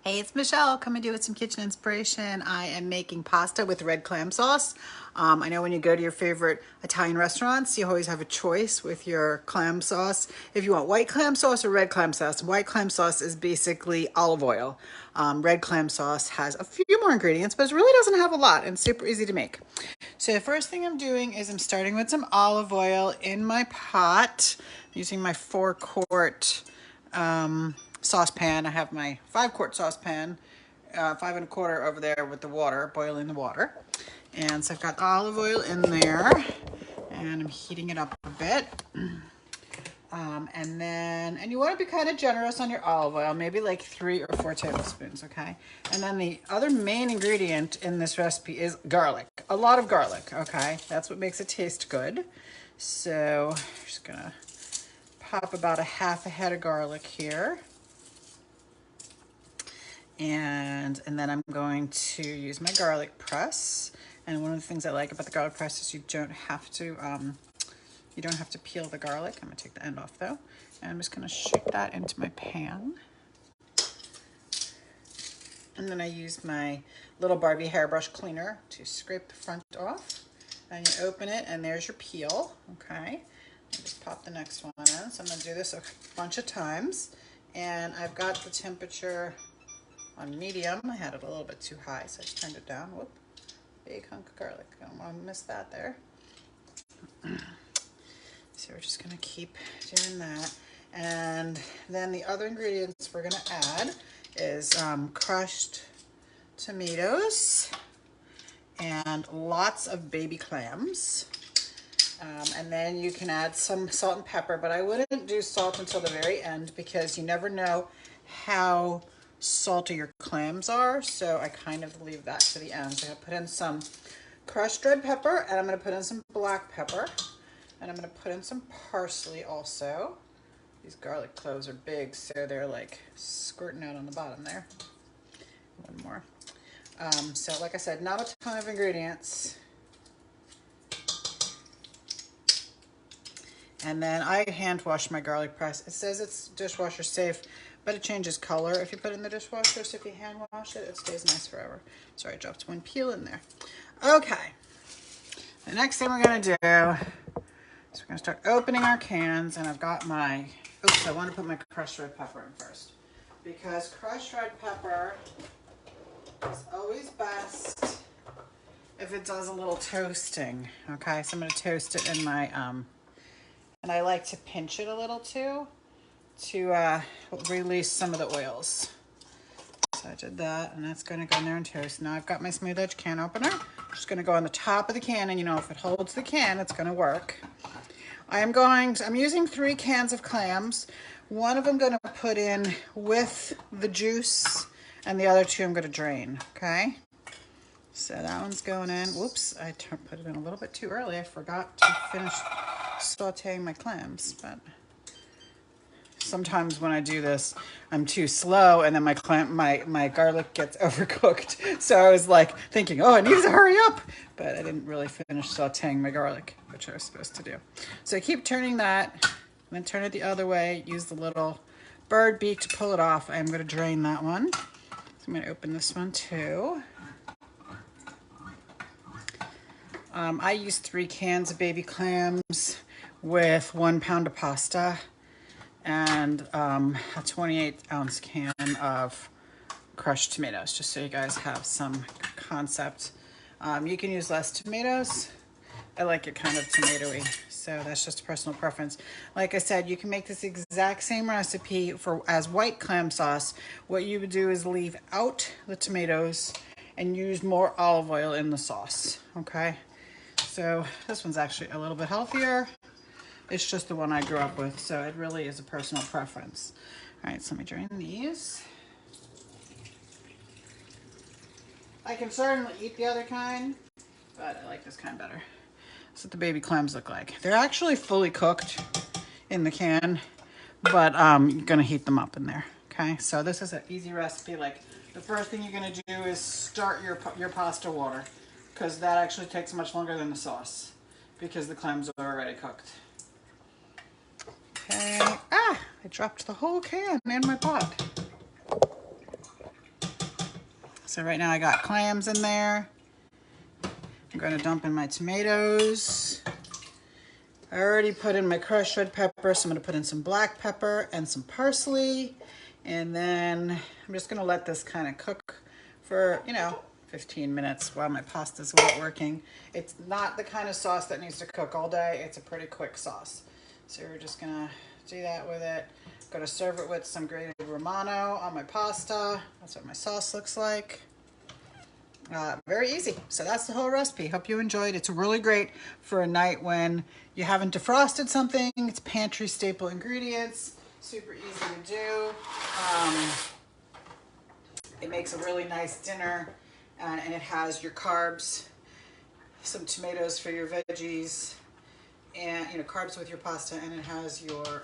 Hey, it's Michelle coming to you with some kitchen inspiration. I am making pasta with red clam sauce. I know when you go to your favorite Italian restaurants, you always have a choice with your clam sauce. If you want white clam sauce or red clam sauce, white clam sauce is basically olive oil. Red clam sauce has a few more ingredients, but it really doesn't have a lot and super easy to make. So the first thing I'm doing is I'm starting with some olive oil in my pot, using my 4-quart saucepan. I have my 5-quart saucepan, 5 1/4 over there with the water, boiling the water. And so I've got olive oil in there and I'm heating it up a bit. And you want to be kind of generous on your olive oil, maybe like 3 or 4 tablespoons, okay? And then the other main ingredient in this recipe is garlic, a lot of garlic, okay? That's what makes it taste good. So I'm just gonna pop about a half a head of garlic here. And then I'm going to use my garlic press. And one of the things I like about the garlic press is you don't have to peel the garlic. I'm gonna take the end off though. And I'm just gonna shoot that into my pan. And then I use my little Barbie hairbrush cleaner to scrape the front off. And you open it and there's your peel, okay? And just pop the next one in. So I'm gonna do this a bunch of times. And I've got the temperature on medium. I had it a little bit too high, so I just turned it down. Whoop, big hunk of garlic. Don't want to miss that there. So we're just gonna keep doing that. And then the other ingredients we're gonna add is crushed tomatoes and lots of baby clams. And then you can add some salt and pepper, but I wouldn't do salt until the very end because you never know how salty your clams are, so I kind of leave that to the end. So I put in some crushed red pepper, and I'm going to put in some black pepper, and I'm going to put in some parsley also. These garlic cloves are big, so they're like squirting out on the bottom there. One more. So like I said, not a ton of ingredients. And then I hand wash my garlic press. It says it's dishwasher safe, but it changes color if you put it in the dishwasher. So if you hand wash it, it stays nice forever. Sorry, I dropped one peel in there. Okay. The next thing we're gonna do is we're gonna start opening our cans, and I've got my, oops, I want to put my crushed red pepper in first. Because crushed red pepper is always best if it does a little toasting. Okay, so I'm gonna toast it in my, and I like to pinch it a little too to release some of the oils. So I did that, and that's going to go in there and toast. Now I've got my smooth edge can opener. I'm just going to go on the top of the can, and you know, if it holds the can, it's going to work. I'm using 3 cans of clams. One of them I'm going to put in with the juice, and the other 2 I'm going to drain, okay? So that one's going in. Whoops, I put it in a little bit too early. I forgot to finish sauteing my clams, but sometimes when I do this, I'm too slow, and then my garlic gets overcooked. So I was like thinking, oh, I need to hurry up, but I didn't really finish sauteing my garlic, which I was supposed to do. So I keep turning that, and then turn it the other way. Use the little bird beak to pull it off. I'm going to drain that one. So I'm going to open this one too. I use 3 cans of baby clams with 1 pound of pasta and a 28-ounce can of crushed tomatoes, just so you guys have some concept. You can use less tomatoes. I like it kind of tomatoey, so that's just a personal preference. Like I said, you can make this exact same recipe as white clam sauce. What you would do is leave out the tomatoes and use more olive oil in the sauce, okay? So this one's actually a little bit healthier. It's just the one I grew up with, so it really is a personal preference. All right, so let me drain these. I can certainly eat the other kind, but I like this kind better. That's what the baby clams look like. They're actually fully cooked in the can, but you're gonna heat them up in there, okay? So this is an easy recipe. Like, the first thing you're gonna do is start your pasta water, because that actually takes much longer than the sauce, because the clams are already cooked. Okay, I dropped the whole can in my pot. So right now I got clams in there. I'm going to dump in my tomatoes. I already put in my crushed red pepper, so I'm going to put in some black pepper and some parsley. And then I'm just going to let this kind of cook for, 15 minutes while my pasta's working. It's not the kind of sauce that needs to cook all day. It's a pretty quick sauce. So we're just going to do that with it. I'm going to serve it with some grated Romano on my pasta. That's what my sauce looks like. Very easy. So that's the whole recipe. Hope you enjoyed. It's really great for a night when you haven't defrosted something. It's pantry staple ingredients. Super easy to do. It makes a really nice dinner, and it has your carbs, some tomatoes for your veggies, and carbs with your pasta, and it has your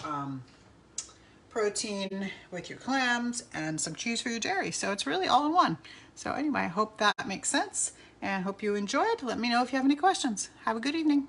protein with your clams and some cheese for your dairy. So it's really all in one. So anyway, I hope that makes sense and hope you enjoyed. Let me know if you have any questions. Have a good evening.